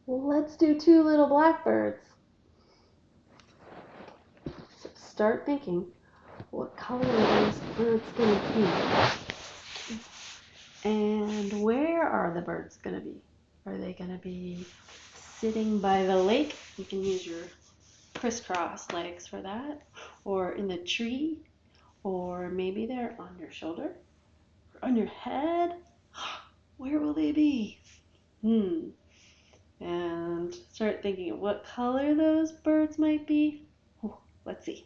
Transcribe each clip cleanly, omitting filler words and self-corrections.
Let's do two little blackbirds. So start thinking, what color are those birds going to be? And where are the birds going to be? Are they going to be sitting by the lake? You can use your crisscross legs for that. Or in the tree. Or maybe they're on your shoulder. Or on your head. Where will they be? And start thinking of what color those birds might be. Let's see.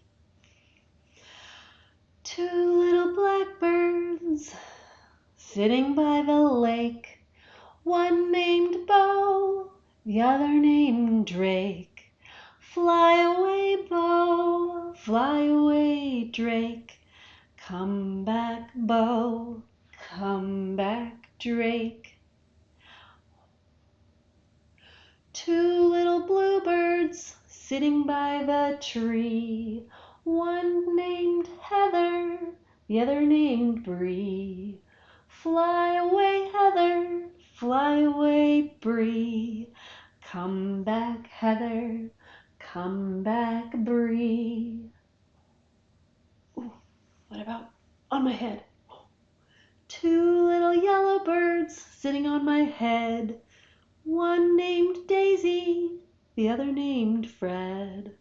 Two little blackbirds sitting by the lake, one named Bo, the other named Drake. Fly away, Bo, fly away, Drake. Come back, Bo, come back, Drake. Two little bluebirds sitting by the tree, one named Heather, the other named Bree. Fly away, Heather, fly away, Bree. Come back, Heather, come back, Bree. Ooh, what about on my head? Two little yellow birds sitting on my head, one named Daisy, the other named Fred.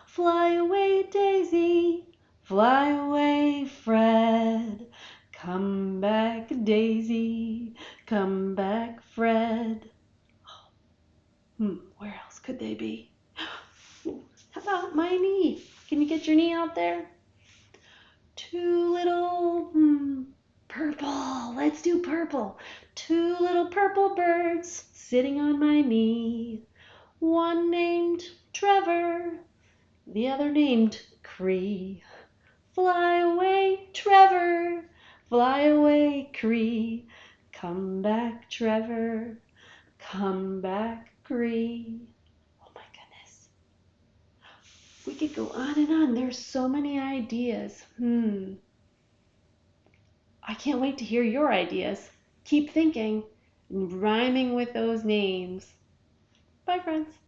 Fly away, Daisy, fly away, Fred. Come back, Daisy, come back, Fred. Where else could they be? How about my knee? Can you get your knee out there? Two little, purple. Let's do purple. Two little purple birds sitting on my knee. One named Trevor, the other named Cree. Fly away, Trevor, fly away, Cree. Come back, Trevor, come back, Cree. Oh my goodness. We could go on and on. There's so many ideas. I can't wait to hear your ideas. Keep thinking and rhyming with those names. Bye, friends.